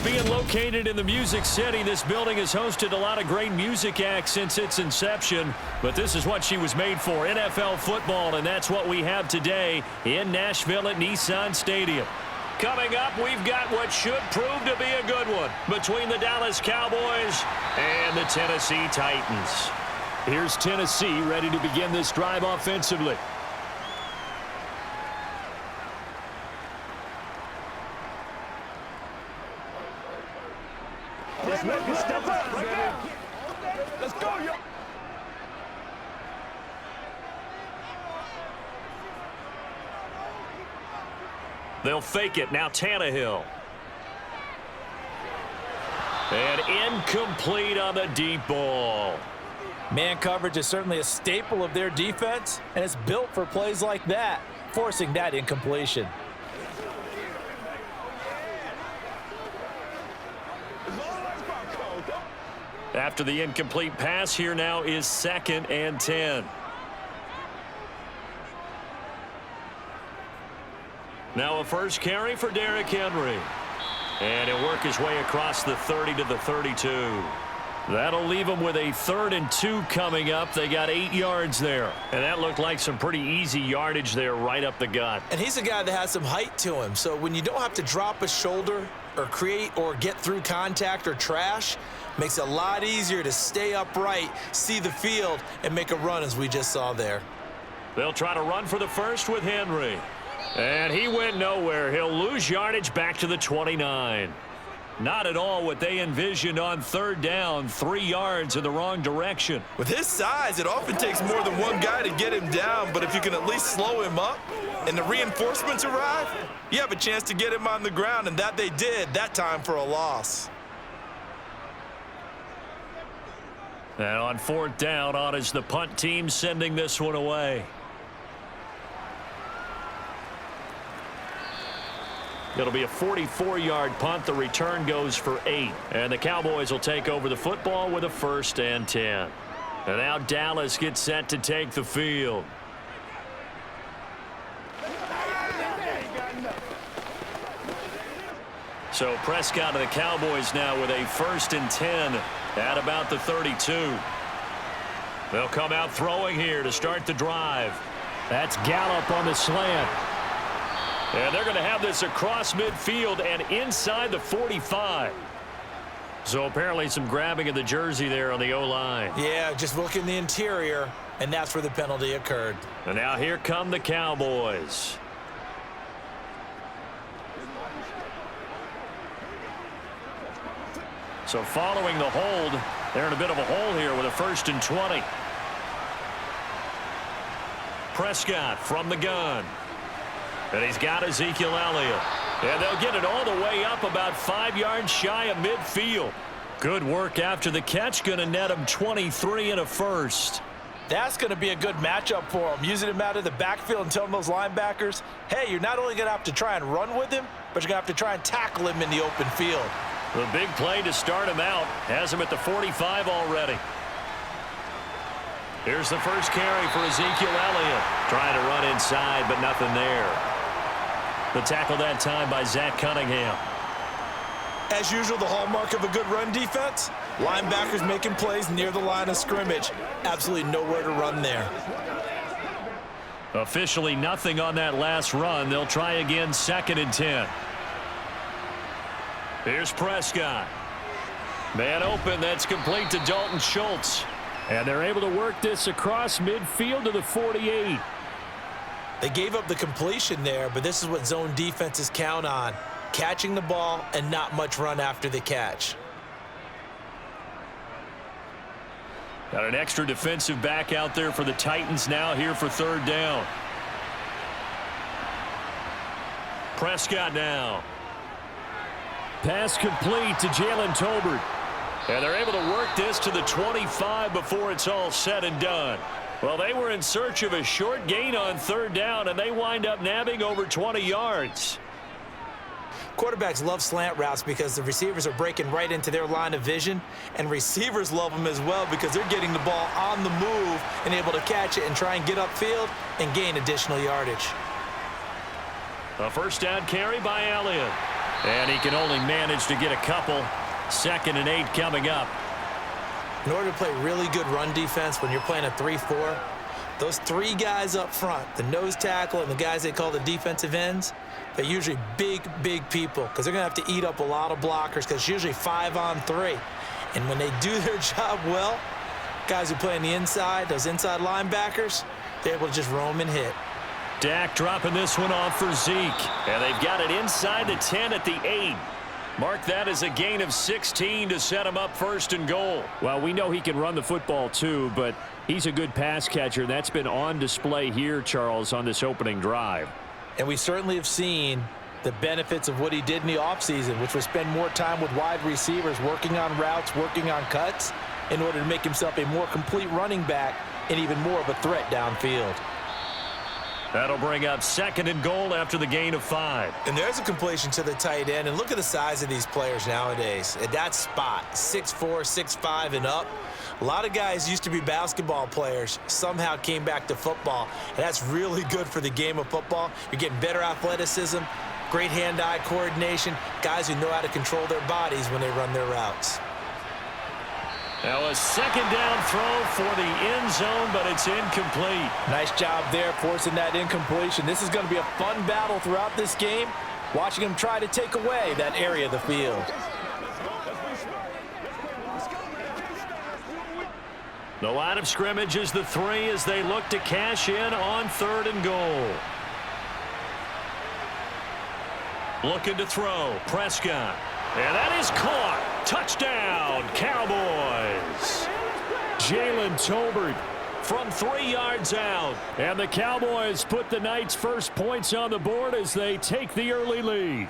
Being located in the Music City, this building has hosted a lot of great music acts since its inception, but this is what she was made for, NFL football, and that's what we have today in Nashville at Nissan Stadium. Coming up, we've got what should prove to be a good one between the Dallas Cowboys and the Tennessee Titans. Here's Tennessee ready to begin this drive offensively. Let's go, yo. They'll fake it. Now Tannehill. And incomplete on the deep ball. Man coverage is certainly a staple of their defense, and it's built for plays like that, forcing that incompletion. After the incomplete pass, here now is 2nd and 10. Now a first carry for Derrick Henry. And he'll work his way across the 30 to the 32. That'll leave them with a 3rd and 2 coming up. They got 8 yards there. And that looked like some pretty easy yardage there right up the gut. And he's a guy that has some height to him. So when you don't have to drop a shoulder or create or get through contact or trash, makes it a lot easier to stay upright, see the field, and make a run as we just saw there. They'll try to run for the first with Henry. And he went nowhere. He'll lose yardage back to the 29. Not at all what they envisioned on 3rd down, 3 yards in the wrong direction. With his size, it often takes more than one guy to get him down, but if you can at least slow him up and the reinforcements arrive, you have a chance to get him on the ground, and that they did, that time for a loss. And on 4th down, on is the punt team sending this one away. It'll be a 44-yard punt. The return goes for 8. And the Cowboys will take over the football with a 1st and 10. And now Dallas gets set to take the field. So Prescott and the Cowboys now with a 1st and 10 at about the 32. They'll come out throwing here to start the drive. That's Gallup on the slant. And they're going to have this across midfield and inside the 45. So apparently some grabbing of the jersey there on the O-line. Yeah, just look in the interior, and that's where the penalty occurred. And now here come the Cowboys. So following the hold, they're in a bit of a hole here with a 1st and 20. Prescott from the gun. And he's got Ezekiel Elliott. And they'll get it all the way up about 5 yards shy of midfield. Good work after the catch. Going to net him 23 and a 1st. That's going to be a good matchup for him. Using him out of the backfield and telling those linebackers, hey, you're not only going to have to try and run with him, but you're going to have to try and tackle him in the open field. The big play to start him out has him at the 45 already. Here's the first carry for Ezekiel Elliott. Trying to run inside, but nothing there. The tackle that time by Zach Cunningham. As usual, the hallmark of a good run defense, linebackers making plays near the line of scrimmage. Absolutely nowhere to run there. Officially nothing on that last run. They'll try again 2nd and 10. Here's Prescott. Man open, that's complete to Dalton Schultz. And they're able to work this across midfield to the 48. They gave up the completion there, but this is what zone defenses count on. Catching the ball and not much run after the catch. Got an extra defensive back out there for the Titans now here for 3rd down. Prescott now. Pass complete to Jalen Tolbert. And they're able to work this to the 25 before it's all said and done. Well, they were in search of a short gain on 3rd down, and they wind up nabbing over 20 yards. Quarterbacks love slant routes because the receivers are breaking right into their line of vision, and receivers love them as well because they're getting the ball on the move and able to catch it and try and get upfield and gain additional yardage. A 1st down carry by Elliott. And he can only manage to get a couple. 2nd and 8 coming up. In order to play really good run defense when you're playing a 3-4, those 3 guys up front, the nose tackle and the guys they call the defensive ends, they're usually big people because they're going to have to eat up a lot of blockers because it's usually 5-on-3. And when they do their job well, guys who play on the inside, those inside linebackers, they're able to just roam and hit. Dak dropping this one off for Zeke. And they've got it inside the 10 at the 8. Mark that as a gain of 16 to set him up 1st and goal. Well, we know he can run the football too, but he's a good pass catcher. That's been on display here, Charles, on this opening drive. And we certainly have seen the benefits of what he did in the offseason, which was spend more time with wide receivers, working on routes, working on cuts, in order to make himself a more complete running back and even more of a threat downfield. That'll bring up 2nd and goal after the gain of 5. And there's a completion to the tight end. And look at the size of these players nowadays. At that spot, 6'4", 6'5", and up. A lot of guys used to be basketball players, somehow came back to football. And that's really good for the game of football. You're getting better athleticism, great hand-eye coordination, guys who know how to control their bodies when they run their routes. Now a 2nd down throw for the end zone, but it's incomplete. Nice job there forcing that incompletion. This is going to be a fun battle throughout this game, watching him try to take away that area of the field. The line of scrimmage is the 3 as they look to cash in on 3rd and goal. Looking to throw. Prescott. And that is caught. Touchdown, Cowboys. Jalen Tolbert from 3 yards out. And the Cowboys put the night's first points on the board as they take the early lead.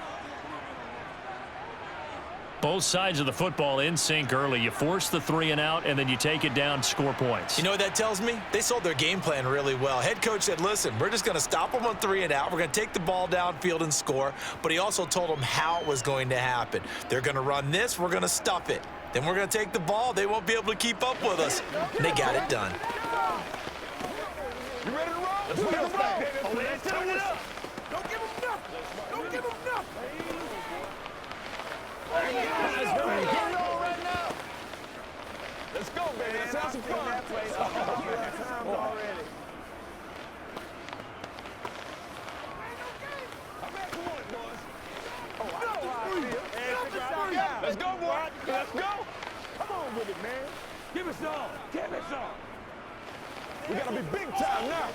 Both sides of the football in sync early. You force the 3 and out, and then you take it down, score points. You know what that tells me? They sold their game plan really well. Head coach said, listen, we're just going to stop them on 3 and out. We're going to take the ball downfield and score. But he also told them how it was going to happen. They're going to run this. We're going to stuff it. Then we're going to take the ball. They won't be able to keep up with us. And they got it done. You ready to roll? Let's roll. Turn it up. Don't give them nothing. Don't give them nothing. Let's go, baby. Let's have some fun. Let's go, boy. Let's go. Come on with it, man. Give us some. Give us some. We gotta be big time now.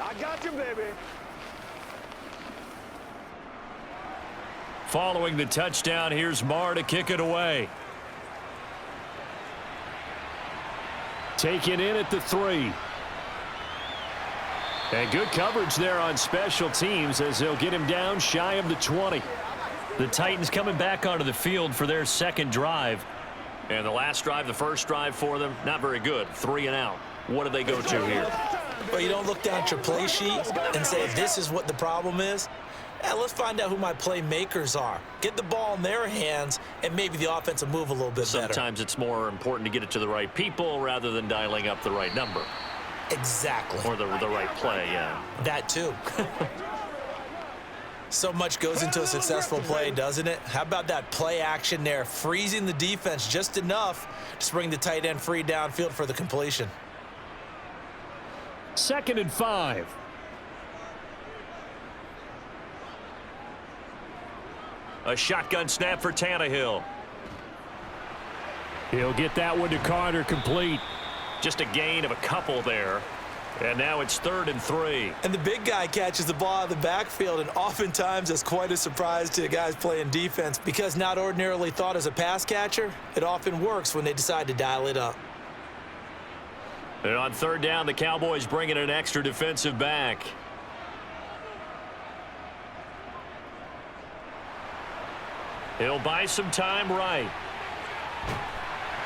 I got you, baby. Following the touchdown, here's Marr to kick it away. Taken in at the 3. And good coverage there on special teams as they'll get him down shy of the 20. The Titans coming back onto the field for their 2nd drive. And the last drive, the first drive for them, not very good. 3 and out. What do they go to here? Well, you don't look down at your play sheet and say, this is what the problem is. Let's find out who my playmakers are. Get the ball in their hands, and maybe the offense will move a little bit better. Sometimes it's more important to get it to the right people rather than dialing up the right number. Exactly. Or the right play, yeah. That too. So much goes into a successful play, doesn't it? How about that play action there, freezing the defense just enough to bring the tight end free downfield for the completion. 2nd and 5. A shotgun snap for Tannehill. He'll get that one to Carter, complete. Just a gain of a couple there. And now it's 3rd and 3. And the big guy catches the ball out of the backfield, and oftentimes that's quite a surprise to the guys playing defense because not ordinarily thought as a pass catcher, it often works when they decide to dial it up. And on 3rd down, the Cowboys bring in an extra defensive back. He'll buy some time right.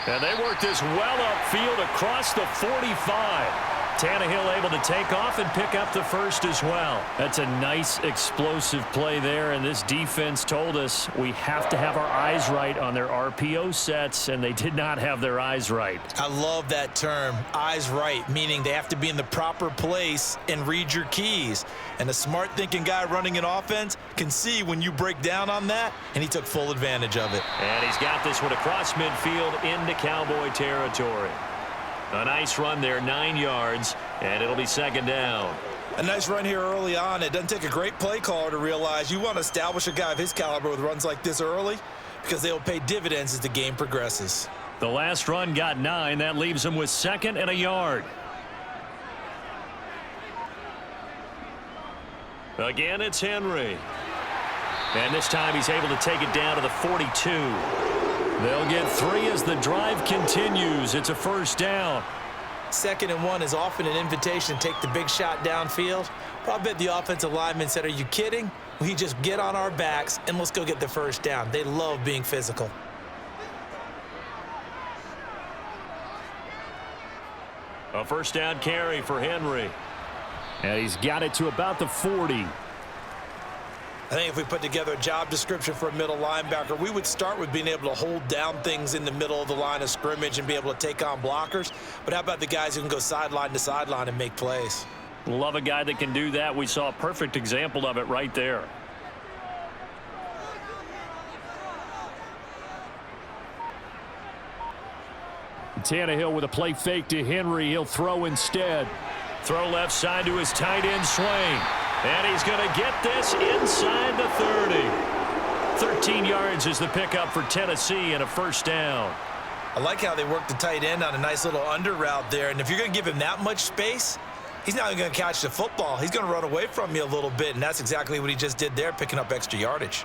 And they work this well upfield across the 45. Tannehill able to take off and pick up the first as well. That's a nice explosive play there, and this defense told us we have to have our eyes right on their RPO sets, and they did not have their eyes right. I love that term, eyes right, meaning they have to be in the proper place and read your keys. And a smart thinking guy running an offense can see when you break down on that, and he took full advantage of it. And he's got this one across midfield into Cowboy territory. A nice run there, 9 yards, and it'll be second down. A nice run here early on. It doesn't take a great play caller to realize you want to establish a guy of his caliber with runs like this early because they will pay dividends as the game progresses. The last run got 9. That leaves him with 2nd and a yard. Again, it's Henry. And this time he's able to take it down to the 42. They'll get 3 as the drive continues. It's a first down. 2nd and 1 is often an invitation to take the big shot downfield. But I bet the offensive lineman said, are you kidding? We just get on our backs and let's go get the first down. They love being physical. A first down carry for Henry. And he's got it to about the 40. I think if we put together a job description for a middle linebacker, we would start with being able to hold down things in the middle of the line of scrimmage and be able to take on blockers. But how about the guys who can go sideline to sideline and make plays? Love a guy that can do that. We saw a perfect example of it right there. Tannehill with a play fake to Henry. He'll throw instead. Throw left side to his tight end swing. And he's going to get this inside the 30. 13 yards is the pickup for Tennessee and a first down. I like how they work the tight end on a nice little under route there. And if you're going to give him that much space, he's not going to catch the football. He's going to run away from you a little bit, and that's exactly what he just did there, picking up extra yardage.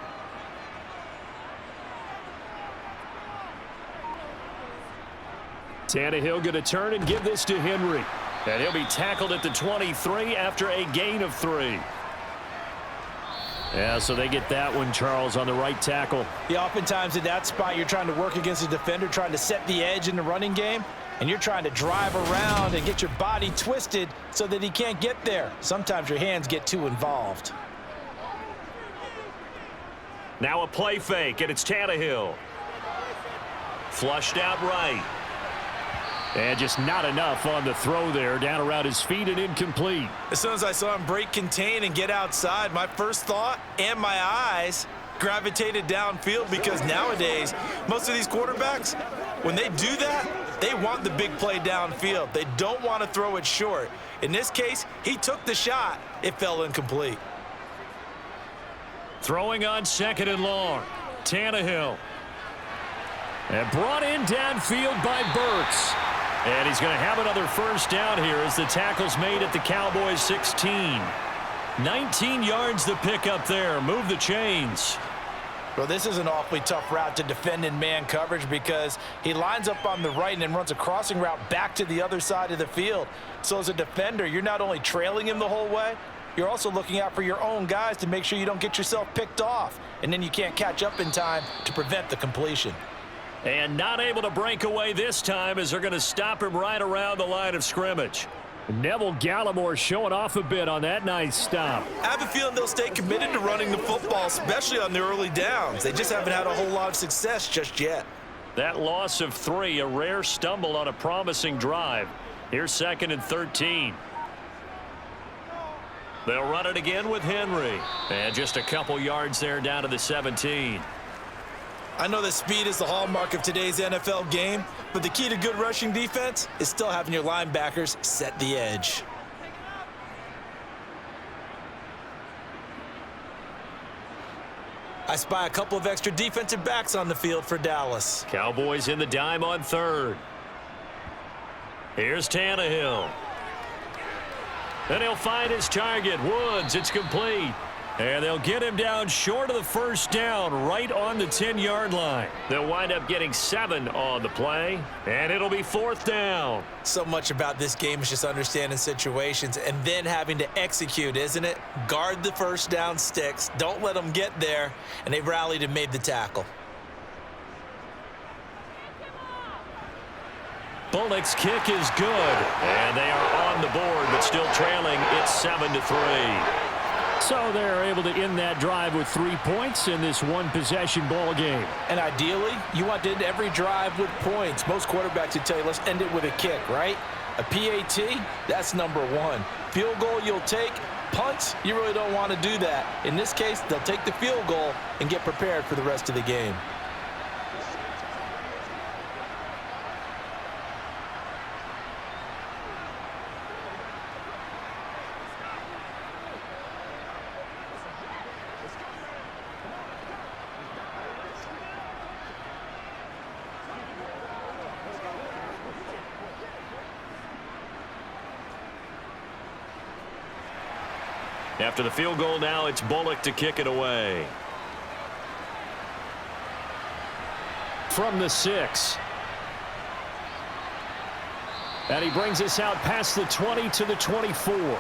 Tannehill going to turn and give this to Henry. And he'll be tackled at the 23 after a gain of 3. Yeah, so they get that one, Charles, on the right tackle. Yeah, oftentimes in that spot, you're trying to work against a defender, trying to set the edge in the running game, and you're trying to drive around and get your body twisted so that he can't get there. Sometimes your hands get too involved. Now a play fake, and it's Tannehill. Flushed out right. And just not enough on the throw there. Down around his feet and incomplete. As soon as I saw him break contain and get outside, my first thought and my eyes gravitated downfield, because nowadays, most of these quarterbacks, when they do that, they want the big play downfield. They don't want to throw it short. In this case, he took the shot. It fell incomplete. Throwing on 2nd and long. Tannehill. And brought in downfield by Burks. And he's going to have another first down here as the tackle's made at the Cowboys 16. 19 yards the pick up there. Move the chains. Well, this is an awfully tough route to defend in man coverage, because he lines up on the right and then runs a crossing route back to the other side of the field. So as a defender, you're not only trailing him the whole way, you're also looking out for your own guys to make sure you don't get yourself picked off. And then you can't catch up in time to prevent the completion. And not able to break away this time as they're going to stop him right around the line of scrimmage. Neville Gallimore showing off a bit on that nice stop. I have a feeling they'll stay committed to running the football, especially on the early downs. They just haven't had a whole lot of success just yet. That loss of 3, a rare stumble on a promising drive. Here's 2nd and 13. They'll run it again with Henry. And just a couple yards there down to the 17. I know that speed is the hallmark of today's NFL game, but the key to good rushing defense is still having your linebackers set the edge. I spy a couple of extra defensive backs on the field for Dallas. Cowboys in the dime on 3rd. Here's Tannehill. Then he'll find his target, Woods. It's complete. And they'll get him down short of the first down, right on the 10-yard line. They'll wind up getting 7 on the play, and it'll be 4th down. So much about this game is just understanding situations and then having to execute, isn't it? Guard the first down sticks. Don't let them get there, and they rallied and made the tackle. Bullock's kick is good. And they are on the board, but still trailing. It's 7-3. So they're able to end that drive with 3 points in this one-possession ball game. And ideally, you want to end every drive with points. Most quarterbacks would tell you, let's end it with a kick, right? A PAT, that's number one. Field goal you'll take. Punts, you really don't want to do that. In this case, they'll take the field goal and get prepared for the rest of the game. After the field goal now, it's Bullock to kick it away. From the 6. And he brings us out past the 20 to the 24.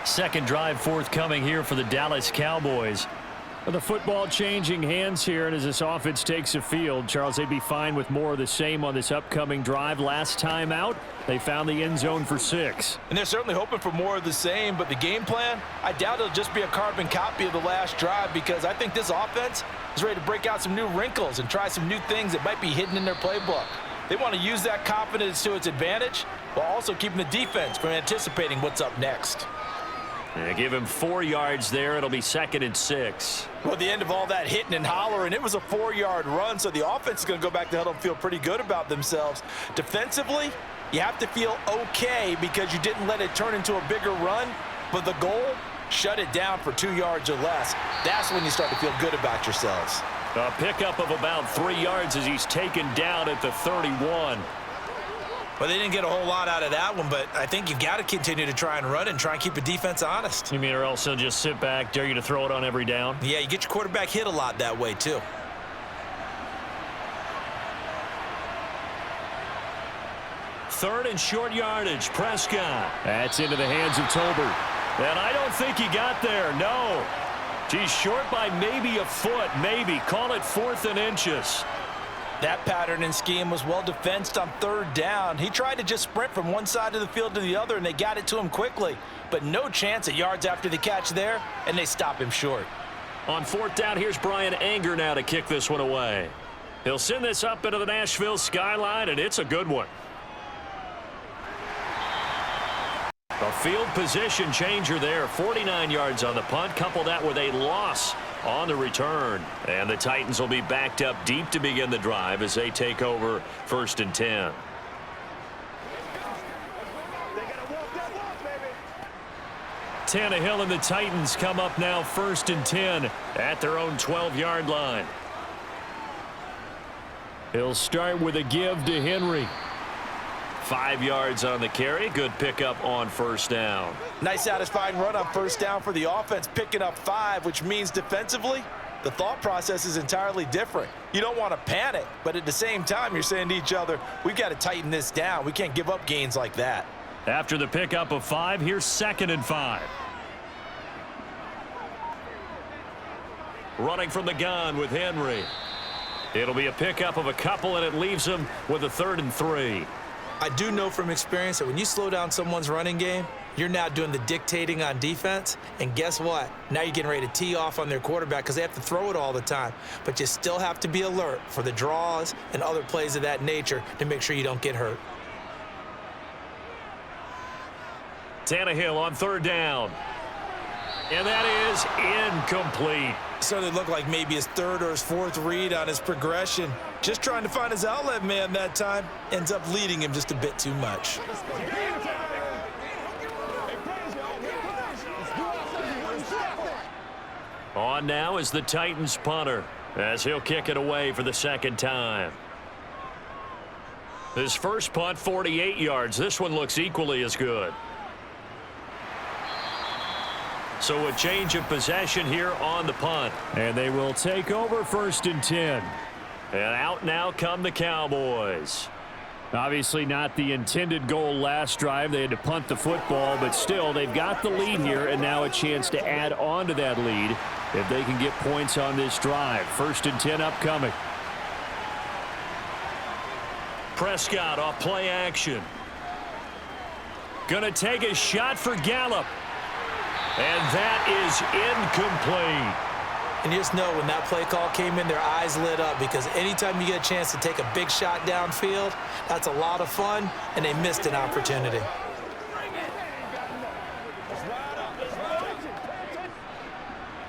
Second drive forthcoming here for the Dallas Cowboys. With the football changing hands here, and as this offense takes the field, Charles, they'd be fine with more of the same on this upcoming drive. Last time out, they found the end zone for 6. And they're certainly hoping for more of the same, but the game plan, I doubt it'll just be a carbon copy of the last drive, because I think this offense is ready to break out some new wrinkles and try some new things that might be hidden in their playbook. They want to use that confidence to its advantage while also keeping the defense from anticipating what's up next. They give him 4 yards there. It'll be 2nd and 6. Well, at the end of all that hitting and hollering, it was a 4-yard run, so the offense is going to go back to huddle and feel pretty good about themselves. Defensively, you have to feel okay because you didn't let it turn into a bigger run, but the goal, shut it down for 2 yards or less. That's when you start to feel good about yourselves. A pickup of about 3 yards as he's taken down at the 31. Well, they didn't get a whole lot out of that one, but I think you've got to continue to try and run and try and keep the defense honest. You mean or else they'll just sit back, dare you to throw it on every down? Yeah, you get your quarterback hit a lot that way, too. Third and short yardage, Prescott. That's into the hands of Tolbert. And I don't think he got there, no. He's short by maybe a foot, maybe. Call it 4th and inches. That pattern and scheme was well defensed on 3rd down. He tried to just sprint from one side of the field to the other, and they got it to him quickly. But no chance at yards after the catch there, and they stop him short. On 4th down, here's Brian Anger now to kick this one away. He'll send this up into the Nashville skyline, and it's a good one. A field position changer there. 49 yards on the punt. Couple that with a loss on the return. And the Titans will be backed up deep to begin the drive as they take over 1st and 10. Tannehill and the Titans come up now 1st and 10 at their own 12-yard line. He'll start with a give to Henry. 5 yards on the carry. Good pickup on 1st down. Nice satisfying run on 1st down for the offense, picking up 5, which means defensively, the thought process is entirely different. You don't want to panic, but at the same time, you're saying to each other, we've got to tighten this down. We can't give up gains like that. After the pickup of 5, here's 2nd and 5. Running from the gun with Henry. It'll be a pickup of a couple, and it leaves him with a 3rd and 3. I do know from experience that when you slow down someone's running game, you're now doing the dictating on defense. And guess what? Now you're getting ready to tee off on their quarterback because they have to throw it all the time. But you still have to be alert for the draws and other plays of that nature to make sure you don't get hurt. Tannehill on 3rd down. And that is incomplete. Certainly looked like maybe his 3rd or his 4th read on his progression. Just trying to find his outlet man that time. Ends up leading him just a bit too much. On now is the Titans punter as he'll kick it away for the 2nd time. His first punt, 48 yards. This one looks equally as good. So a change of possession here on the punt. And they will take over 1st and 10. And out now come the Cowboys. Obviously not the intended goal last drive. They had to punt the football, but still they've got the lead here and now a chance to add on to that lead if they can get points on this drive. 1st and 10 upcoming. Prescott off play action. Gonna take a shot for Gallup. And that is incomplete. And you just know when that play call came in, their eyes lit up, because anytime you get a chance to take a big shot downfield, that's a lot of fun, and they missed an opportunity.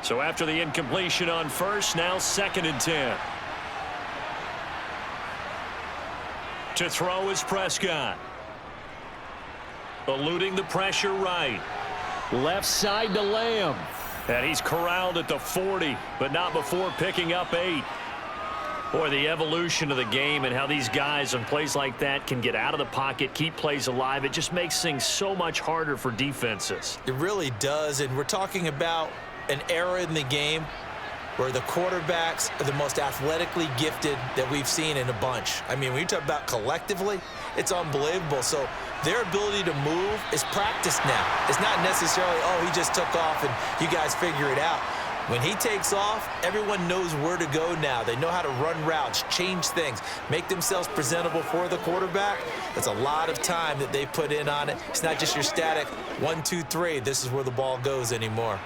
So after the incompletion on first, now 2nd and 10. To throw is Prescott. Eluding the pressure right. Left side to Lamb. And he's corralled at the 40, but not before picking up 8. Boy, the evolution of the game and how these guys on plays like that can get out of the pocket, keep plays alive, it just makes things so much harder for defenses. It really does, and we're talking about an era in the game where the quarterbacks are the most athletically gifted that we've seen in a bunch. I mean, when you talk about collectively, it's unbelievable. So their ability to move is practiced now. It's not necessarily, oh, he just took off and you guys figure it out. When he takes off, everyone knows where to go now. They know how to run routes, change things, make themselves presentable for the quarterback. That's a lot of time that they put in on it. It's not just your static 1, 2, 3. This is where the ball goes anymore.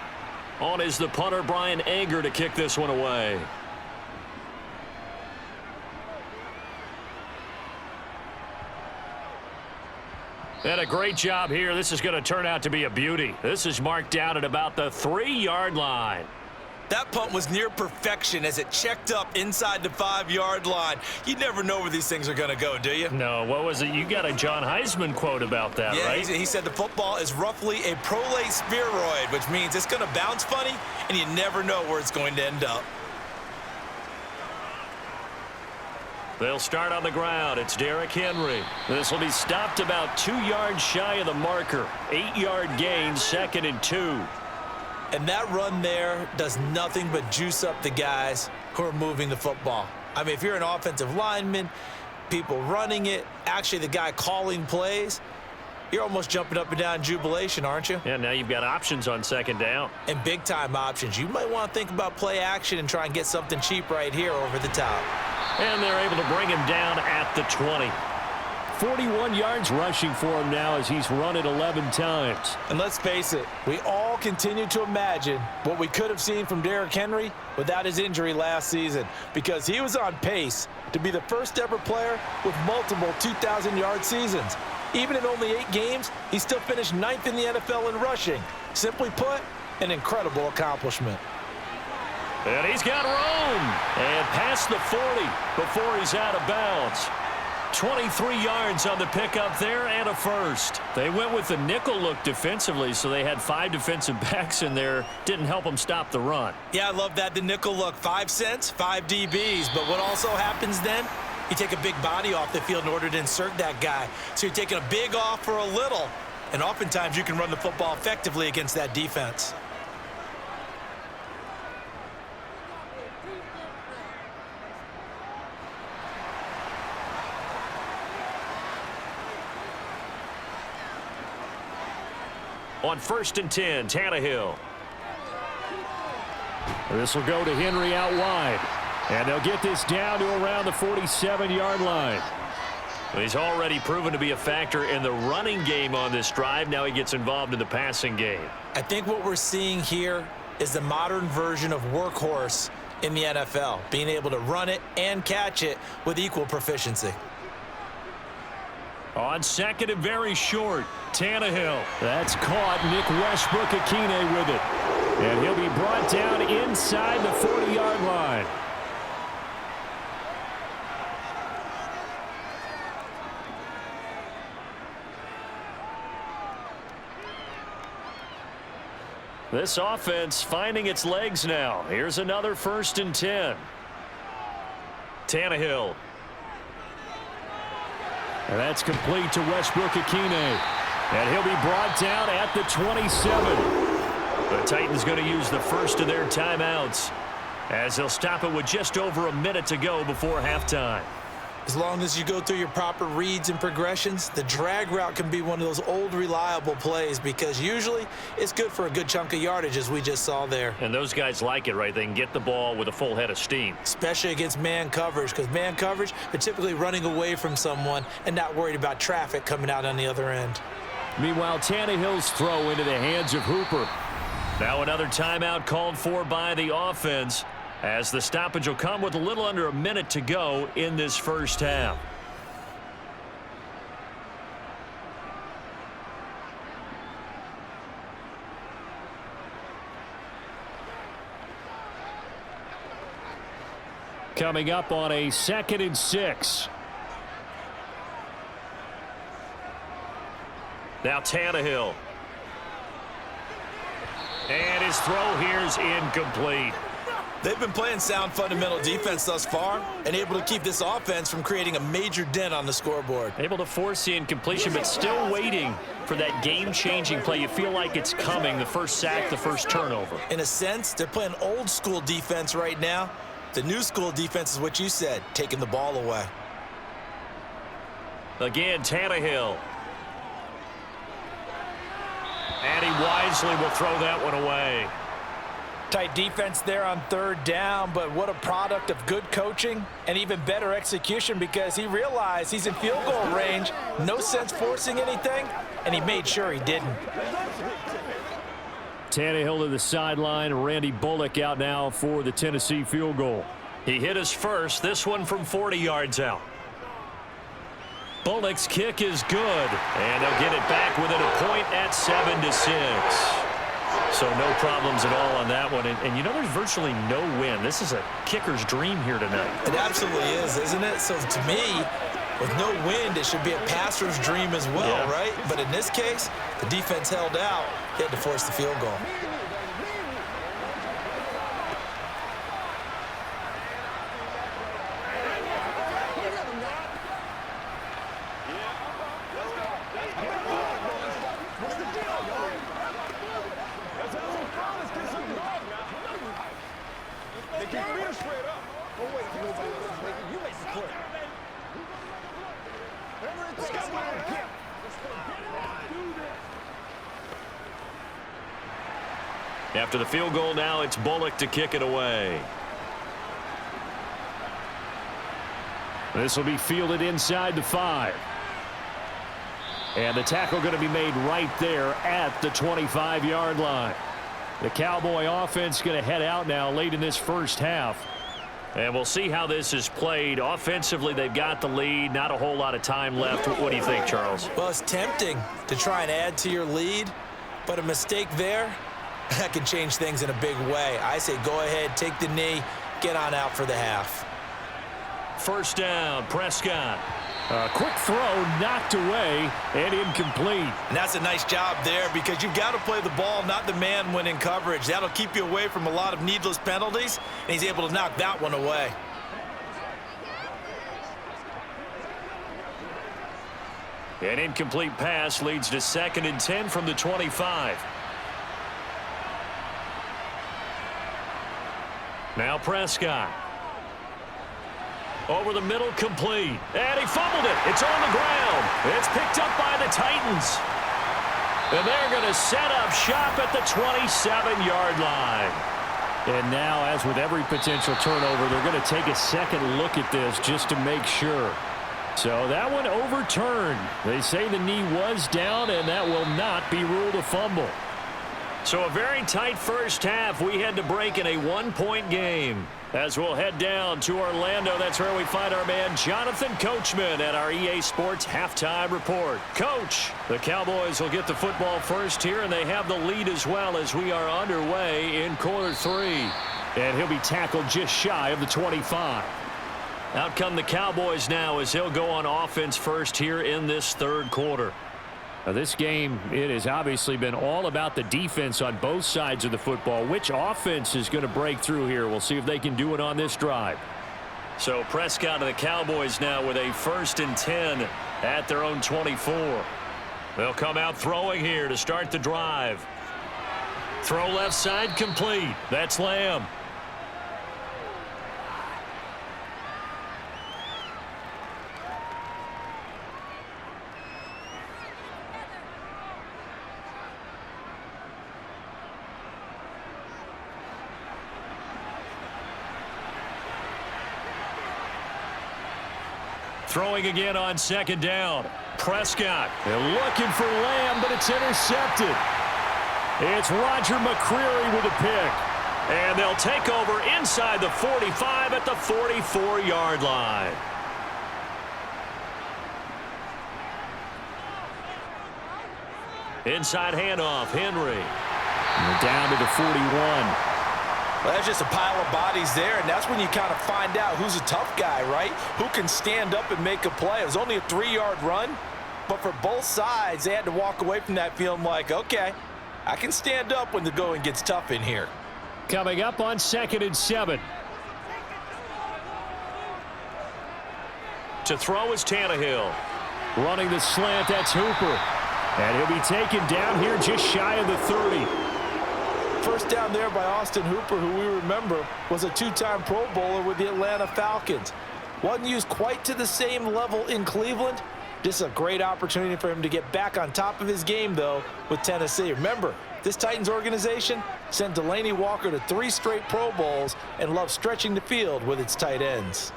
On is the punter, Brian Anger, to kick this one away. And a great job here. This is going to turn out to be a beauty. This is marked down at about the 3-yard line. That punt was near perfection as it checked up inside the 5-yard line. You never know where these things are going to go, do you? No, what was it? You got a John Heisman quote about that, yeah, right? He said the football is roughly a prolate spheroid, which means it's going to bounce funny, and you never know where it's going to end up. They'll start on the ground. It's Derrick Henry. This will be stopped about 2 yards shy of the marker. 8-yard gain, 2nd and 2. And that run there does nothing but juice up the guys who are moving the football. I mean, if you're an offensive lineman, people running it, actually the guy calling plays, you're almost jumping up and down in jubilation, aren't you? Yeah, now you've got options on 2nd down. And big-time options. You might want to think about play action and try and get something cheap right here over the top. And they're able to bring him down at the 20. 41 yards rushing for him now as he's run it 11 times. And let's face it, we all continue to imagine what we could have seen from Derrick Henry without his injury last season, because he was on pace to be the first ever player with multiple 2,000-yard seasons. Even in only 8 games, he still finished 9th in the NFL in rushing. Simply put, an incredible accomplishment. And he's got room. And past the 40 before he's out of bounds. 23 yards on the pickup there and a first. They went with the nickel look defensively, so they had 5 defensive backs in there. Didn't help them stop the run. Yeah, I love that. The nickel look, 5 cents, 5 DBs. But what also happens then, you take a big body off the field in order to insert that guy. So you're taking a big off for a little. And oftentimes you can run the football effectively against that defense. On 1st and 10, Tannehill. This will go to Henry out wide. And they'll get this down to around the 47-yard line. He's already proven to be a factor in the running game on this drive. Now he gets involved in the passing game. I think what we're seeing here is the modern version of workhorse in the NFL, being able to run it and catch it with equal proficiency. On 2nd and very short, Tannehill. That's caught. Nick Westbrook-Akine with it. And he'll be brought down inside the 40-yard line. This offense finding its legs now. Here's another 1st and 10. Tannehill. And that's complete to Westbrook-Akine. And he'll be brought down at the 27. The Titans going to use the first of their timeouts as they'll stop it with just over a minute to go before halftime. As long as you go through your proper reads and progressions, the drag route can be one of those old reliable plays because usually it's good for a good chunk of yardage, as we just saw there. And those guys like it, right? They can get the ball with a full head of steam. Especially against man coverage, because man coverage, they're typically running away from someone and not worried about traffic coming out on the other end. Meanwhile, Tannehill's throw into the hands of Hooper. Now another timeout called for by the offense, as the stoppage will come with a little under a minute to go in this first half. Coming up on a 2nd and 6. Now Tannehill. And his throw here is incomplete. They've been playing sound fundamental defense thus far and able to keep this offense from creating a major dent on the scoreboard. Able to force the incompletion, but still waiting for that game-changing play. You feel like it's coming, the first sack, the first turnover. In a sense, they're playing old school defense right now. The new school defense is what you said, taking the ball away. Again, Tannehill. And he wisely will throw that one away. Tight defense there on 3rd down, but what a product of good coaching and even better execution, because he realized he's in field goal range, no sense forcing anything, and he made sure he didn't. Tannehill to the sideline. Randy Bullock out now for the Tennessee field goal. He hit his first, this one from 40 yards out. Bullock's kick is good, and they'll get it back within a point at 7-6. So no problems at all on that one. And you know, there's virtually no wind. This is a kicker's dream here tonight. It absolutely is, isn't it? So to me, with no wind, it should be a passer's dream as well, right? But in this case, the defense held out. They had to force the field goal. After the field goal now, it's Bullock to kick it away. This will be fielded inside the 5. And the tackle going to be made right there at the 25-yard line. The Cowboy offense going to head out now late in this first half. And we'll see how this is played. Offensively, they've got the lead. Not a whole lot of time left. What do you think, Charles? Well, it's tempting to try and add to your lead, but a mistake there, that can change things in a big way. I say go ahead, take the knee, get on out for the half. First down, Prescott. A quick throw knocked away and incomplete. And that's a nice job there because you've got to play the ball, not the man when in coverage. That'll keep you away from a lot of needless penalties, and he's able to knock that one away. An incomplete pass leads to 2nd and 10 from the 25. Now Prescott. Over the middle, complete. And he fumbled it. It's on the ground. It's picked up by the Titans. And they're going to set up shop at the 27-yard line. And now, as with every potential turnover, they're going to take a second look at this just to make sure. So that one overturned. They say the knee was down, and that will not be ruled a fumble. So a very tight first half. We had to break in a 1-point game. As we'll head down to Orlando, that's where we find our man Jonathan Coachman at our EA Sports Halftime Report. Coach, the Cowboys will get the football first here, and they have the lead as well as we are underway in quarter 3. And he'll be tackled just shy of the 25. Out come the Cowboys now as he'll go on offense first here in this third quarter. Now this game, it has obviously been all about the defense on both sides of the football. Which offense is going to break through here? We'll see if they can do it on this drive. So Prescott and the Cowboys now with a 1st and 10 at their own 24. They'll come out throwing here to start the drive. Throw left side complete. That's Lamb. Throwing again on second down. Prescott. They're looking for Lamb, but it's intercepted. It's Roger McCreary with a pick. And they'll take over inside the 45 at the 44-yard line. Inside handoff, Henry. And they're down to the 41. Well, that's just a pile of bodies there, and that's when you kind of find out who's a tough guy, right? Who can stand up and make a play. It was only a 3-yard run, but for both sides, they had to walk away from that feeling like, okay, I can stand up when the going gets tough in here. Coming up on 2nd and 7. To throw is Tannehill. Running the slant, that's Hooper. And he'll be taken down here just shy of the 30. First down there by Austin Hooper, who we remember was a 2-time Pro Bowler with the Atlanta Falcons. Wasn't used quite to the same level in Cleveland. This is a great opportunity for him to get back on top of his game, though, with Tennessee. Remember, this Titans organization sent Delaney Walker to 3 straight Pro Bowls and loves stretching the field with its tight ends.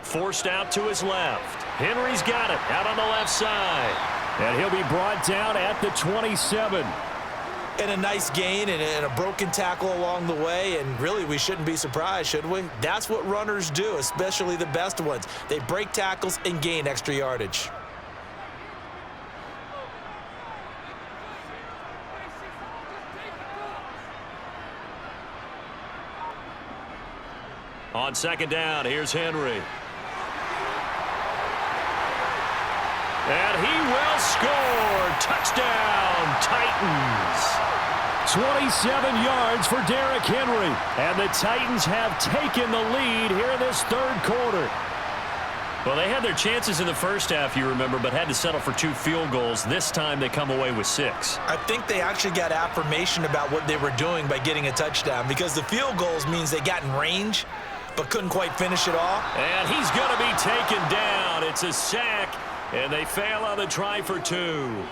Forced out to his left. Henry's got it out on the left side. And he'll be brought down at the 27. And a nice gain and a broken tackle along the way, and really we shouldn't be surprised, should we? That's what runners do, especially the best ones. They break tackles and gain extra yardage. On second down, here's Henry. And he will score. Touchdown, Titans. 27 yards for Derrick Henry. And the Titans have taken the lead here in this third quarter. Well, they had their chances in the first half, you remember, but had to settle for 2 field goals. This time they come away with 6. I think they actually got affirmation about what they were doing by getting a touchdown, because the field goals means they got in range but couldn't quite finish it off. And he's going to be taken down. It's a sack, and they fail on the try for 2.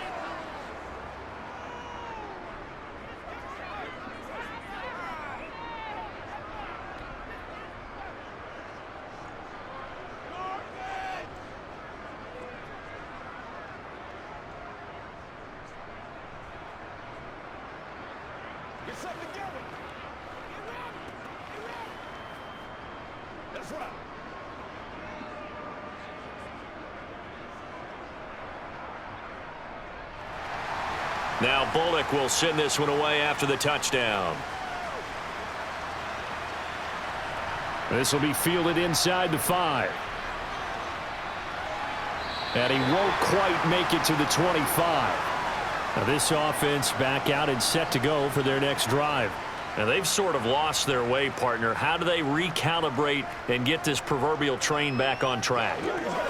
Now Bullock will send this one away after the touchdown. This will be fielded inside the 5. And he won't quite make it to the 25. Now this offense back out and set to go for their next drive. Now they've sort of lost their way, partner. How do they recalibrate and get this proverbial train back on track?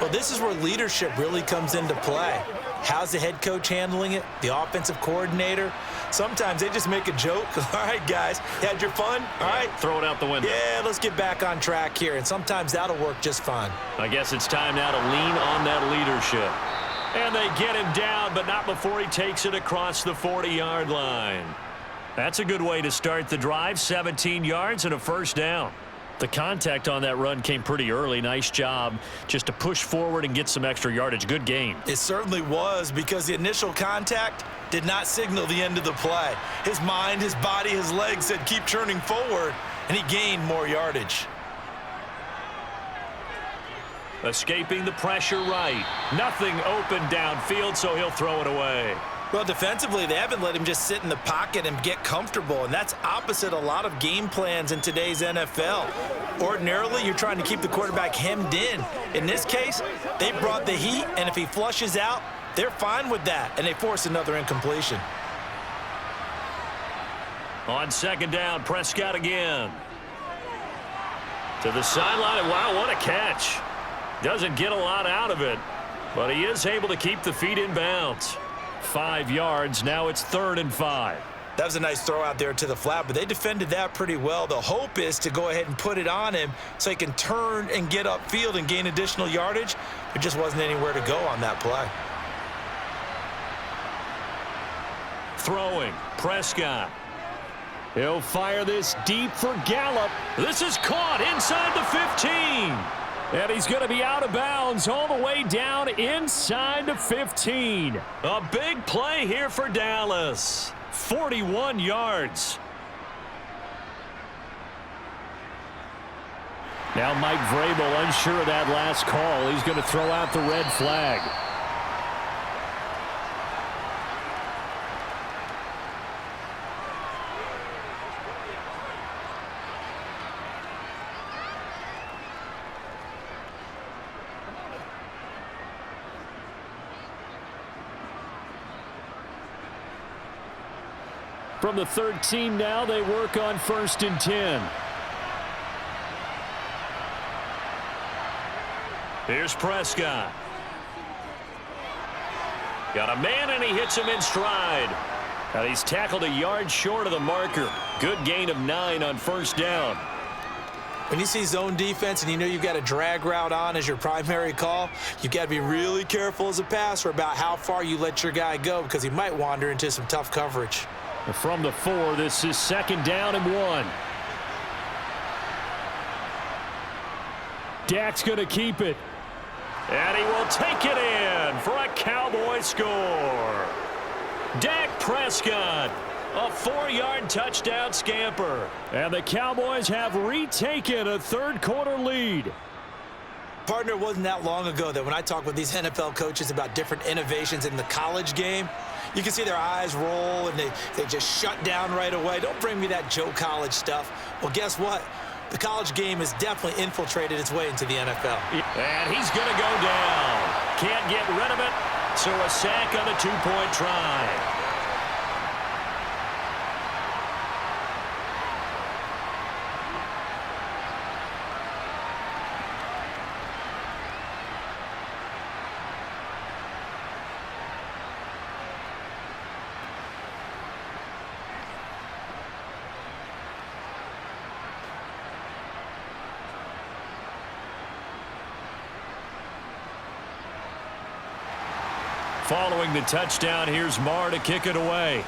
Well, this is where leadership really comes into play. How's the head coach handling it? The offensive coordinator? Sometimes they just make a joke. All right, guys, you had your fun? All right. Throw it out the window. Yeah, let's get back on track here, and sometimes that'll work just fine. I guess it's time now to lean on that leadership. And they get him down, but not before he takes it across the 40-yard line. That's a good way to start the drive, 17 yards and a first down. The contact on that run came pretty early. Nice job just to push forward and get some extra yardage. Good game. It certainly was, because the initial contact did not signal the end of the play. His mind, his body, his legs said keep churning forward, and he gained more yardage. Escaping the pressure right. Nothing open downfield, so he'll throw it away. Well, defensively, they haven't let him just sit in the pocket and get comfortable, and that's opposite a lot of game plans in today's NFL. Ordinarily, you're trying to keep the quarterback hemmed in. In this case, they brought the heat, and if he flushes out, they're fine with that, and they force another incompletion. On second down, Prescott again. To the sideline, and wow, what a catch. Doesn't get a lot out of it, but he is able to keep the feet in bounds. 5 yards. Now it's 3rd and 5. That was a nice throw out there to the flat, but they defended that pretty well. The hope is to go ahead and put it on him so he can turn and get upfield and gain additional yardage. There just wasn't anywhere to go on that play. Throwing, Prescott. He'll fire this deep for Gallup. This is caught inside the 15. And he's going to be out of bounds all the way down inside the 15. A big play here for Dallas. 41 yards. Now Mike Vrabel unsure of that last call. He's going to throw out the red flag. From the 13 now, they work on 1st and 10. Here's Prescott. Got a man, and he hits him in stride. Now he's tackled a yard short of the marker. Good gain of 9 on 1st down. When you see zone defense and you know you've got a drag route on as your primary call, you've got to be really careful as a passer about how far you let your guy go because he might wander into some tough coverage. From the 4, this is 2nd down and 1. Dak's going to keep it. And he will take it in for a Cowboy score. Dak Prescott, a 4-yard touchdown scamper. And the Cowboys have retaken a 3rd-quarter lead. Partner, it wasn't that long ago that when I talk with these NFL coaches about different innovations in the college game, you can see their eyes roll and they just shut down right away. Don't bring me that Joe College stuff. Well, guess what? The college game has definitely infiltrated its way into the NFL. And he's going to go down. Can't get rid of it, so a sack on the 2-point try. Following the touchdown, here's Marr to kick it away.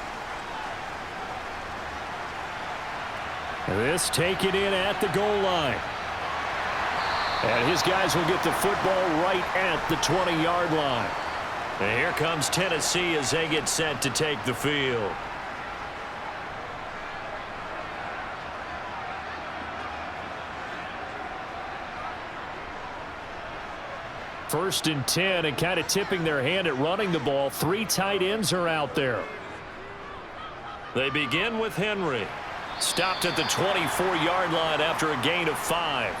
This taken in at the goal line. And his guys will get the football right at the 20-yard line. And here comes Tennessee as they get set to take the field. First and 10, and kind of tipping their hand at running the ball. 3 tight ends are out there. They begin with Henry. Stopped at the 24-yard line after a gain of 5.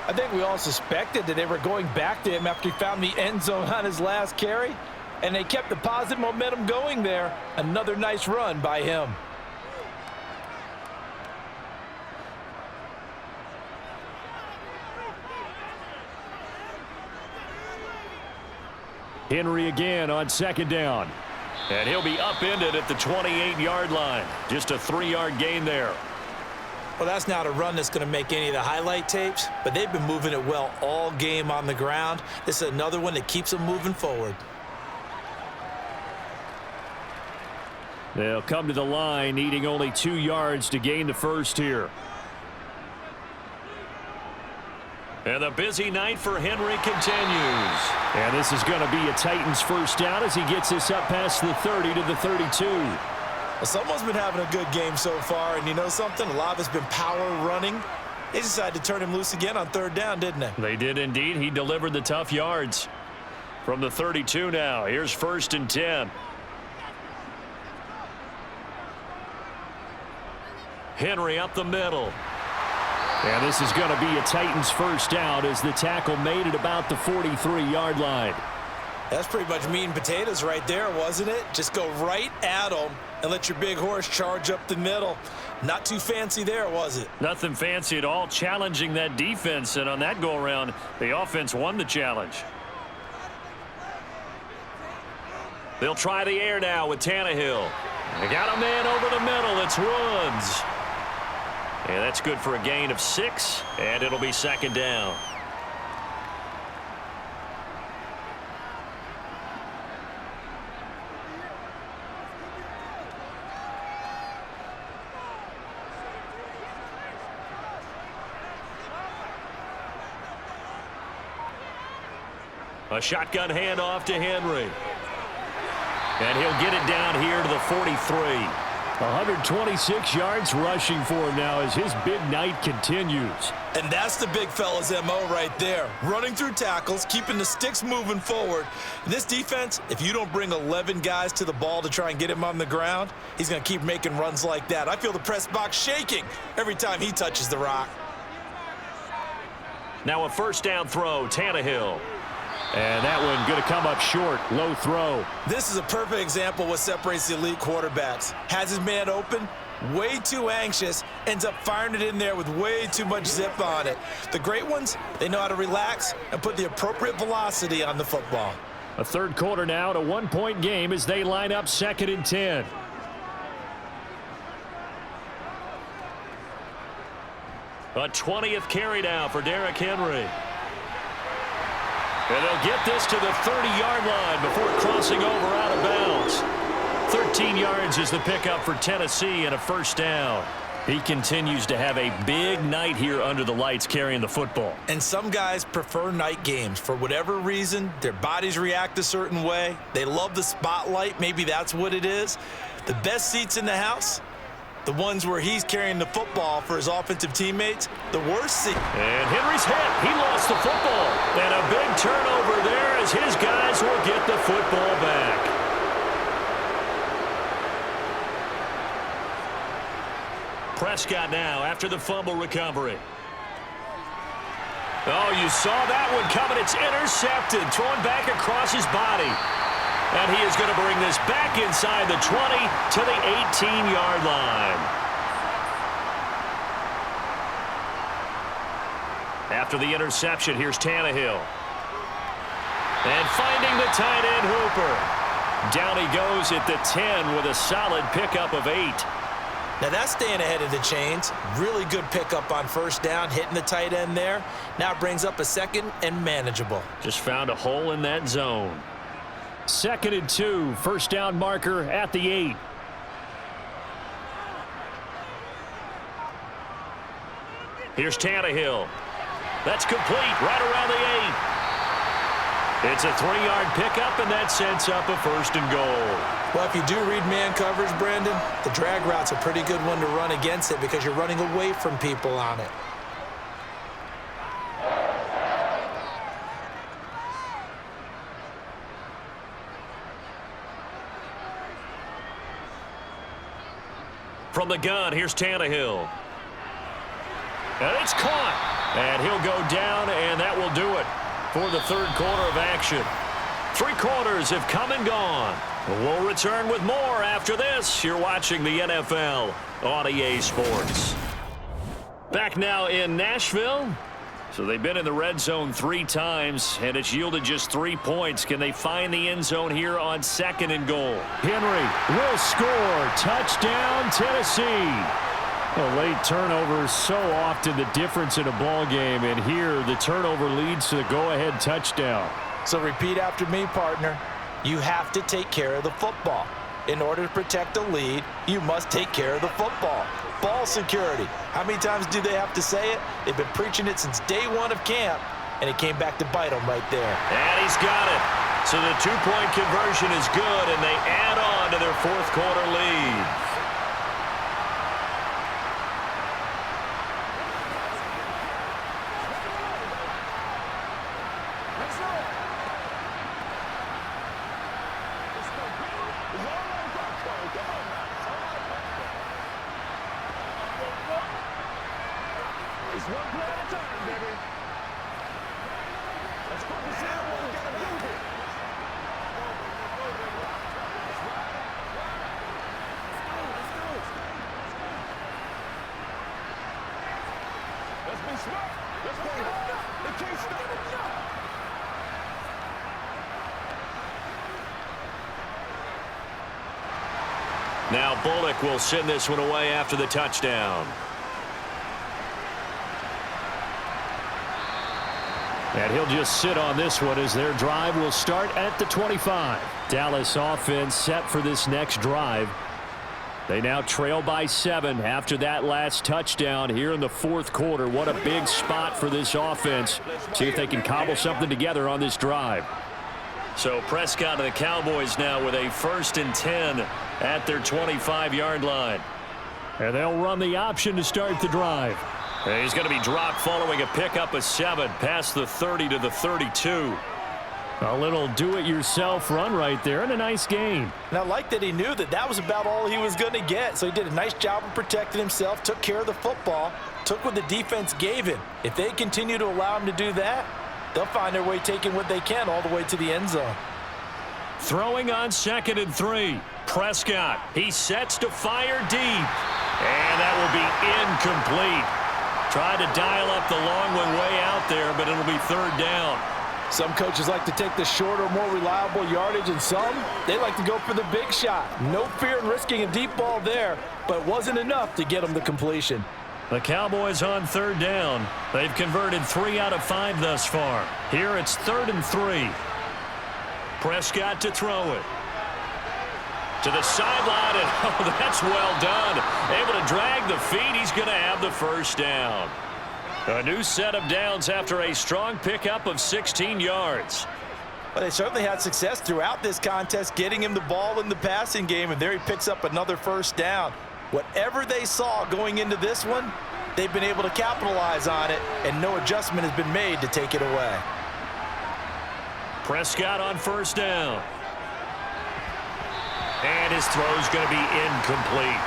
I think we all suspected that they were going back to him after he found the end zone on his last carry, and they kept the positive momentum going there. Another nice run by him. Henry again on 2nd down. And he'll be upended at the 28-yard line. Just a 3-yard gain there. Well, that's not a run that's going to make any of the highlight tapes, but they've been moving it well all game on the ground. This is another one that keeps them moving forward. They'll come to the line needing only 2 yards to gain the first here. And the busy night for Henry continues. And this is going to be a Titans first down as he gets this up past the 30 to the 32. Well, someone's been having a good game so far, and you know something? A lot of it's been power running. They decided to turn him loose again on 3rd down, didn't they? They did indeed. He delivered the tough yards. From the 32 now, here's 1st and 10. Henry up the middle. And this is going to be a Titans first down as the tackle made it about the 43-yard line. That's pretty much meat and potatoes right there, wasn't it? Just go right at them and let your big horse charge up the middle. Not too fancy there, was it? Nothing fancy at all, challenging that defense. And on that go-around, the offense won the challenge. They'll try the air now with Tannehill. They got a man over the middle. It's Woods. And that's good for a gain of 6, and it'll be 2nd down. A shotgun handoff to Henry. And he'll get it down here to the 43. 126 yards rushing for him now as his big night continues. And that's the big fella's MO right there. Running through tackles, keeping the sticks moving forward. This defense, if you don't bring 11 guys to the ball to try and get him on the ground, he's going to keep making runs like that. I feel the press box shaking every time he touches the rock. Now a first down throw, Tannehill. And that one going to come up short. Low throw. This is a perfect example of what separates the elite quarterbacks. Has his man open, way too anxious, ends up firing it in there with way too much zip on it. The great ones, they know how to relax and put the appropriate velocity on the football. A third quarter now, and a one-point game as they line up 2nd and 10. A 20th carry now for Derrick Henry. And they'll get this to the 30-yard line before crossing over out of bounds. 13 yards is the pickup for Tennessee and a first down. He continues to have a big night here under the lights carrying the football. And some guys prefer night games. For whatever reason, their bodies react a certain way. They love the spotlight. Maybe that's what it is. The best seats in the house, the ones where he's carrying the football for his offensive teammates, the worst seat. And Henry's hit. He lost the football. And a big turnover there as his guys will get the football back. Prescott now after the fumble recovery. Oh, you saw that one coming. It's intercepted. Thrown back across his body. And he is going to bring this back inside the 20 to the 18-yard line. After the interception, here's Tannehill. And finding the tight end Hooper. Down he goes at the 10 with a solid pickup of 8. Now that's staying ahead of the chains. Really good pickup on first down, hitting the tight end there. Now it brings up a second and manageable. Just found a hole in that zone. 2nd and 2, first down marker at the 8. Here's Tannehill. That's complete right around the 8. It's a 3-yard pickup, and that sets up a first and goal. Well, if you do read man coverage, Brandon, the drag route's a pretty good one to run against it because you're running away from people on it. From the gun, here's Tannehill. And it's caught. And he'll go down, and that will do it for the third quarter of action. 3 quarters have come and gone. We'll return with more after this. You're watching the NFL on EA Sports. Back now in Nashville. So they've been in the red zone 3 times, and it's yielded just 3 points. Can they find the end zone here on 2nd and goal? Henry will score. Touchdown, Tennessee. A late turnover is so often the difference in a ball game, and here the turnover leads to the go-ahead touchdown. So repeat after me, partner. You have to take care of the football. In order to protect the lead, you must take care of the football. Ball security. How many times do they have to say it? They've been preaching it since day 1 of camp, and it came back to bite them right there. And he's got it. So the 2-point conversion is good, and they add on to their 4th quarter lead. Now Bullock will send this one away after the touchdown. And he'll just sit on this one as their drive will start at the 25. Dallas offense set for this next drive. They now trail by 7 after that last touchdown here in the fourth quarter. What a big spot for this offense. See if they can cobble something together on this drive. So Prescott and the Cowboys now with a 1st and 10 at their 25-yard line. And they'll run the option to start the drive. And he's going to be dropped following a pickup of 7 past the 30 to the 32. A little do-it-yourself run right there and a nice gain. And I like that he knew that that was about all he was going to get. So he did a nice job of protecting himself, took care of the football, took what the defense gave him. If they continue to allow him to do that, they'll find their way taking what they can all the way to the end zone. Throwing on 2nd and 3. Prescott, he sets to fire deep. And that will be incomplete. Tried to dial up the long one way out there, but it'll be 3rd down. Some coaches like to take the shorter, more reliable yardage, and some, they like to go for the big shot. No fear in risking a deep ball there, but it wasn't enough to get them the completion. The Cowboys on 3rd down. They've converted 3 out of 5 thus far. Here it's 3rd and 3. Prescott to throw it. To the sideline, and oh, that's well done. Able to drag the feet. He's going to have the 1st down. A new set of downs after a strong pickup of 16 yards. Well, they certainly had success throughout this contest getting him the ball in the passing game, and there he picks up another 1st down. Whatever they saw going into this one, they've been able to capitalize on it, and no adjustment has been made to take it away. Prescott on 1st down. And his throw's going to be incomplete.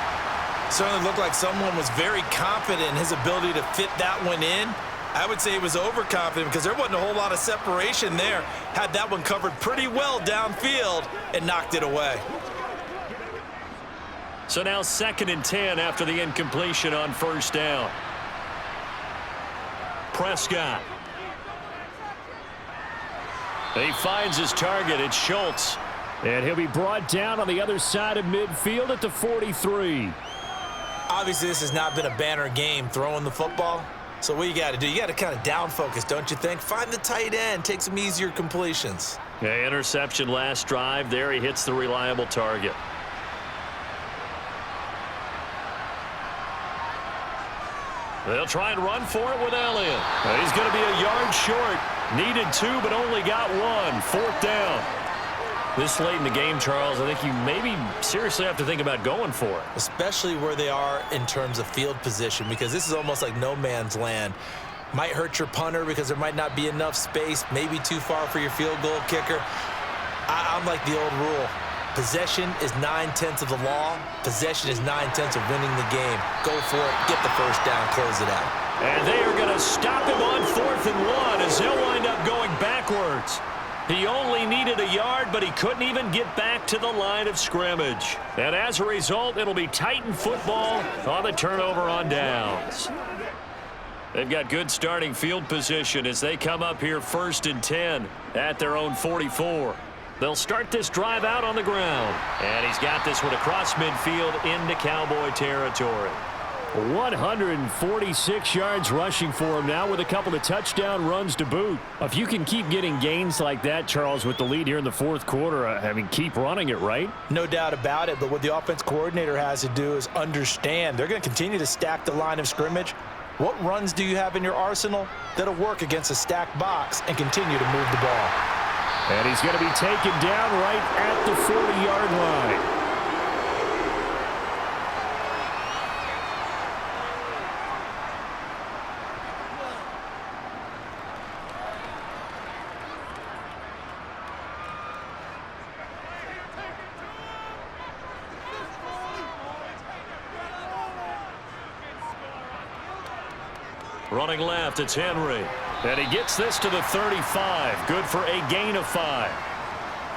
Certainly looked like someone was very confident in his ability to fit that one in. I would say he was overconfident because there wasn't a whole lot of separation there. Had that one covered pretty well downfield and knocked it away. So now 2nd and 10 after the incompletion on 1st down. Prescott. He finds his target. It's Schultz. And he'll be brought down on the other side of midfield at the 43. Obviously, this has not been a banner game throwing the football. So what you got to do, you got to kind of down focus, don't you think? Find the tight end, take some easier completions. Yeah, interception last drive. There he hits the reliable target. They'll try and run for it with Elliott. He's going to be a yard short. Needed 2, but only got 1. 4th down. This late in the game, Charles, I think you maybe seriously have to think about going for it. Especially where they are in terms of field position, because this is almost like no man's land. Might hurt your punter because there might not be enough space, maybe too far for your field goal kicker. I'm like the old rule. Possession is 9/10 of the law. Possession is 9/10 of winning the game. Go for it, get the 1st down, close it out. And they are going to stop him on 4th and 1 as they'll wind up going backwards. He only needed a yard, but he couldn't even get back to the line of scrimmage. And as a result, it'll be Titan football on the turnover on downs. They've got good starting field position as they come up here 1st and 10 at their own 44. They'll start this drive out on the ground. And he's got this one across midfield into Cowboy territory. 146 yards rushing for him now with a couple of touchdown runs to boot. If you can keep getting gains like that, Charles, with the lead here in the 4th quarter, I mean, keep running it, right? No doubt about it, but what the offense coordinator has to do is understand they're going to continue to stack the line of scrimmage. What runs do you have in your arsenal that'll work against a stacked box and continue to move the ball? And he's going to be taken down right at the 40-yard line. Running left, it's Henry. And he gets this to the 35. Good for a gain of 5.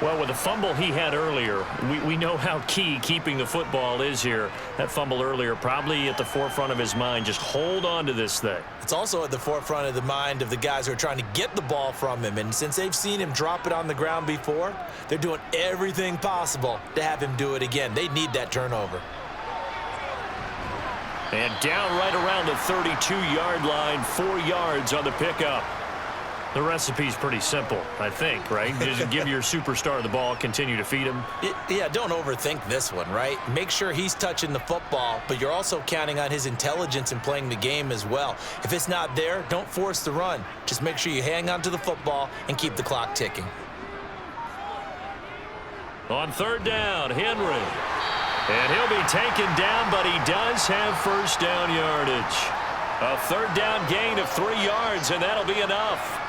Well, with the fumble he had earlier, we know how key keeping the football is here. That fumble earlier probably at the forefront of his mind. Just hold on to this thing. It's also at the forefront of the mind of the guys who are trying to get the ball from him. And since they've seen him drop it on the ground before, they're doing everything possible to have him do it again. They need that turnover. And down right around the 32-yard line, 4 yards on the pickup. The recipe's pretty simple, I think, right? Just give your superstar the ball, continue to feed him. Yeah, don't overthink this one, right? Make sure he's touching the football, but you're also counting on his intelligence in playing the game as well. If it's not there, don't force the run. Just make sure you hang on to the football and keep the clock ticking. On third down, Henry. And he'll be taken down, but he does have first down yardage. A third down gain of 3 yards, and that'll be enough.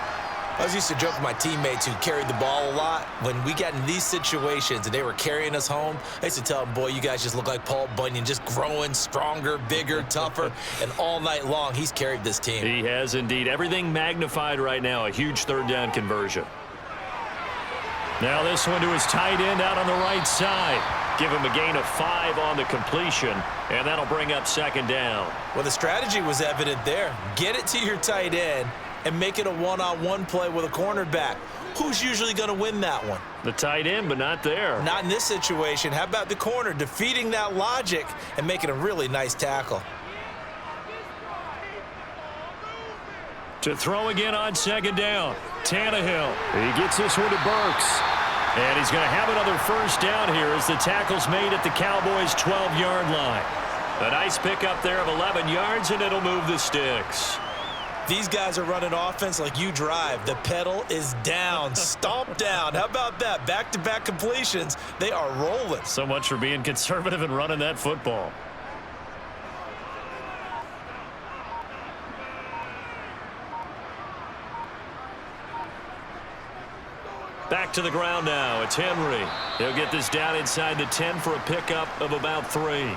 I was used to joke with my teammates who carried the ball a lot. When we got in these situations and they were carrying us home, I used to tell them, boy, you guys just look like Paul Bunyan, just growing stronger, bigger, tougher, and all night long he's carried this team. He has indeed. Everything magnified right now, a huge third down conversion. Now this one to his tight end out on the right side. Give him a gain of 5 on the completion, and that'll bring up second down. Well, the strategy was evident there. Get it to your tight end and make it a one-on-one play with a cornerback. Who's usually going to win that one? The tight end, but not there. Not in this situation. How about the corner defeating that logic and making a really nice tackle? To throw again on second down, Tannehill. He gets this one to Burks. And he's going to have another first down here as the tackle's made at the Cowboys' 12-yard line. A nice pickup there of 11 yards, and it'll move the sticks. These guys are running offense like you drive. The pedal is down, stomp down. How about that? Back-to-back completions. They are rolling. So much for being conservative and running that football. Back to the ground now. It's Henry. He'll get this down inside the 10 for a pickup of about 3.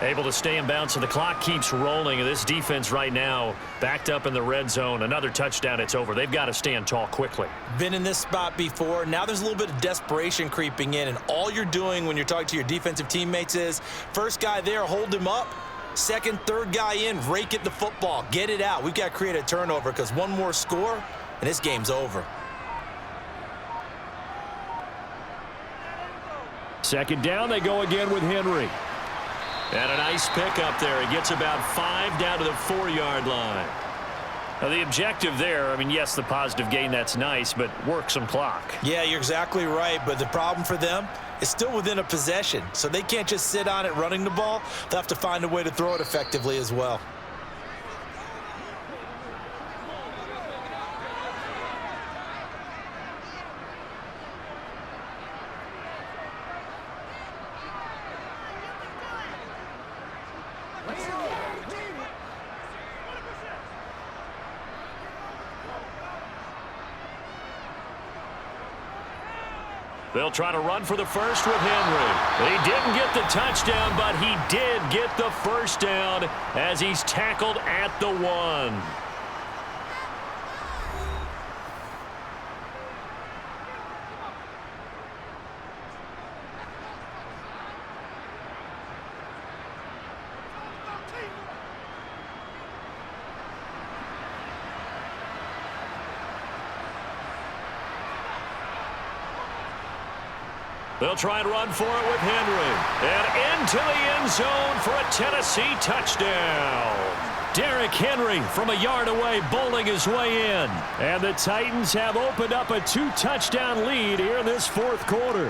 Able to stay in bounds, so the clock keeps rolling. And this defense right now backed up in the red zone. Another touchdown, it's over. They've got to stand tall quickly. Been in this spot before. Now there's a little bit of desperation creeping in. And all you're doing when you're talking to your defensive teammates is, first guy there, hold him up. Second, third guy in, rake at the football. Get it out. We've got to create a turnover because one more score, and this game's over. Second down, they go again with Henry. And a nice pickup there. He gets about 5 down to the 4-yard line. Now the objective there, I mean, yes, the positive gain, that's nice, but work some clock. Yeah, you're exactly right, but the problem for them is still within a possession, so they can't just sit on it running the ball. They'll have to find a way to throw it effectively as well. They'll try to run for the first with Henry. He didn't get the touchdown, but he did get the first down as he's tackled at the 1. They'll try and run for it with Henry. And into the end zone for a Tennessee touchdown. Derrick Henry from a yard away bowling his way in. And the Titans have opened up a 2-touchdown lead here in this fourth quarter.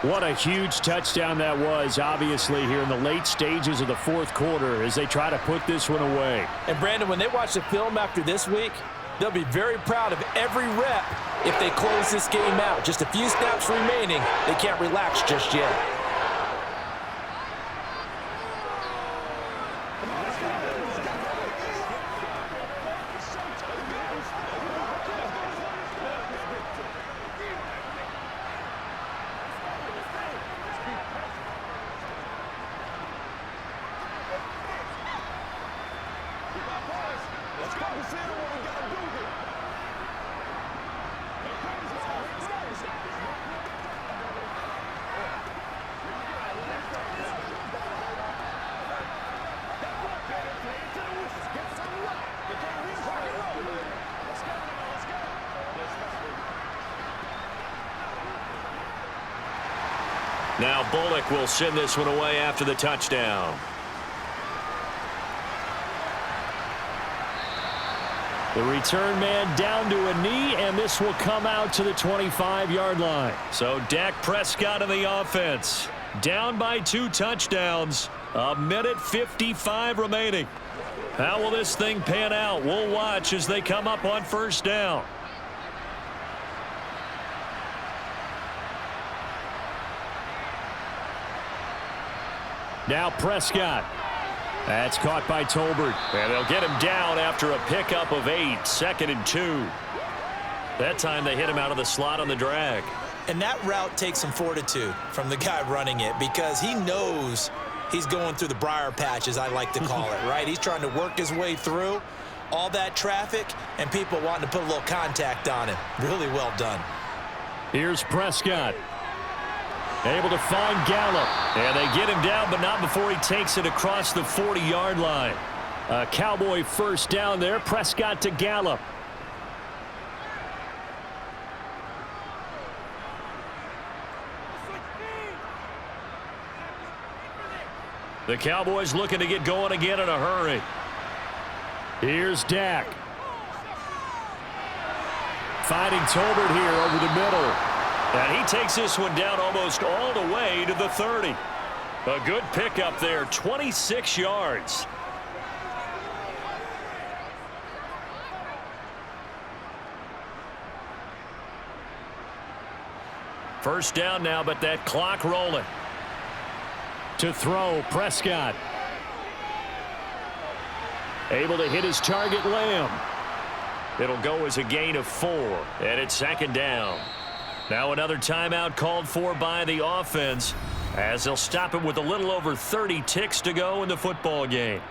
What a huge touchdown that was, obviously, here in the late stages of the fourth quarter as they try to put this one away. And, Brandon, when they watch the film after this week, they'll be very proud of every rep if they close this game out. Just a few snaps remaining. They can't relax just yet. Now Bullock will send this one away after the touchdown. The return man down to a knee, and this will come out to the 25-yard line. So Dak Prescott in the offense. Down by 2 touchdowns. 1:55 remaining. How will this thing pan out? We'll watch as they come up on first down. Now Prescott. That's caught by Tolbert. And they'll get him down after a pickup of 8. 2nd and 2. That time they hit him out of the slot on the drag. And that route takes some fortitude from the guy running it because he knows he's going through the briar patch, as I like to call it, right? He's trying to work his way through all that traffic and people wanting to put a little contact on him. Really well done. Here's Prescott. Able to find Gallup. And they get him down, but not before he takes it across the 40-yard line. A Cowboy first down there. Prescott to Gallup. The Cowboys looking to get going again in a hurry. Here's Dak. Finding Tolbert here over the middle. And he takes this one down almost all the way to the 30. A good pickup there, 26 yards. First down now, but that clock rolling. To throw, Prescott. Able to hit his target, Lamb. It'll go as a gain of 4, and it's 2nd down. Now another timeout called for by the offense as they'll stop it with a little over 30 ticks to go in the football game.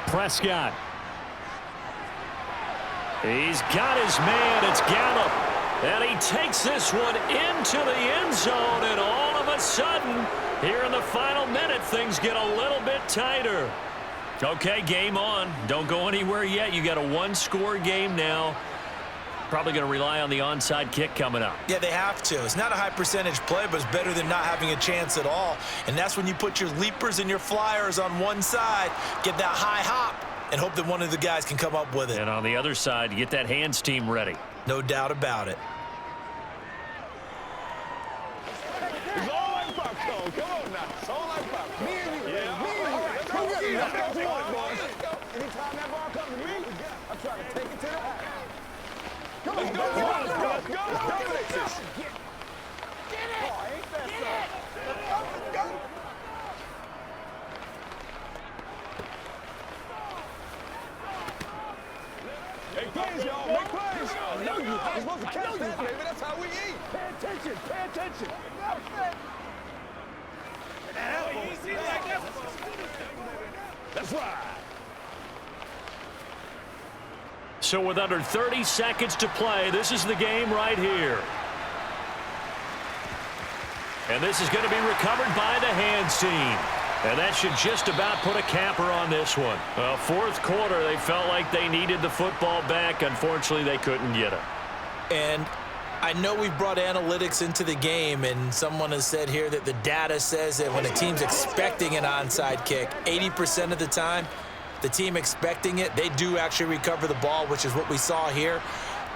Prescott. He's got his man. It's Gallup. And he takes this one into the end zone. And all of a sudden, here in the final minute, things get a little bit tighter. Okay, game on. Don't go anywhere yet. You got a 1-score game now. Probably going to rely on the onside kick coming up. Yeah, they have to. It's not a high percentage play, but it's better than not having a chance at all. And that's when you put your leapers and your flyers on one side, get that high hop, and hope that one of the guys can come up with it. And on the other side, get that hands team ready. No doubt about it. It's all like popcorn. Come on now. It's all like popcorn. Me and you. Yeah. Me and you. All right, come get it. Let's go. Anytime that ball comes to me, I'm trying to take it to the house. Come on, let's go. Let's go. Let's go. Get it. Oh, ain't that so? Let's go. Make plays, y'all. Make plays. I know you. You're supposed to catch that, baby. That's how we eat. Pay attention. Pay attention. That's right. So with under 30 seconds to play, this is the game right here. And this is going to be recovered by the hands team. And that should just about put a capper on this one. Well, fourth quarter, they felt like they needed the football back. Unfortunately, they couldn't get it. And I know we've brought analytics into the game, and someone has said here that the data says that when a team's expecting an onside kick, 80% of the time, the team expecting it, they do actually recover the ball, which is what we saw here.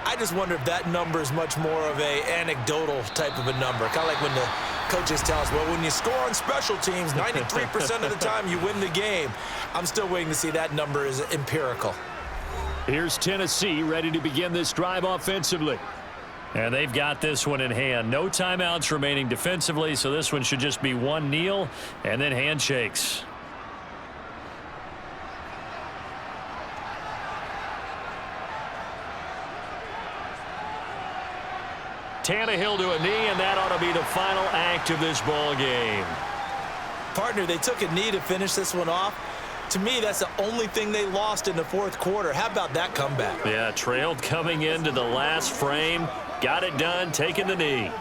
I just wonder if that number is much more of a anecdotal type of a number. Kind of like when the coaches tell us, well, when you score on special teams, 93% of the time you win the game. I'm still waiting to see that number is empirical. Here's Tennessee ready to begin this drive offensively. And they've got this one in hand. No timeouts remaining defensively, so this one should just be one kneel and then handshakes. Tannehill to a knee, and that ought to be the final act of this ball game. Partner, they took a knee to finish this one off. To me, that's the only thing they lost in the fourth quarter. How about that comeback? Yeah, trailed coming into the last frame. Got it done, taking the knee.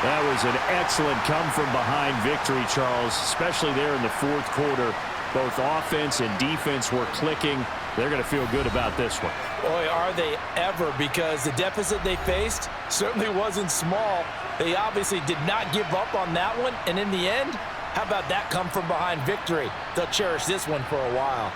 That was an excellent come-from-behind victory, Charles, especially there in the fourth quarter. Both offense and defense were clicking. They're going to feel good about this one. Boy, are they ever, because the deficit they faced certainly wasn't small. They obviously did not give up on that one, and in the end, how about that come-from-behind victory? They'll cherish this one for a while.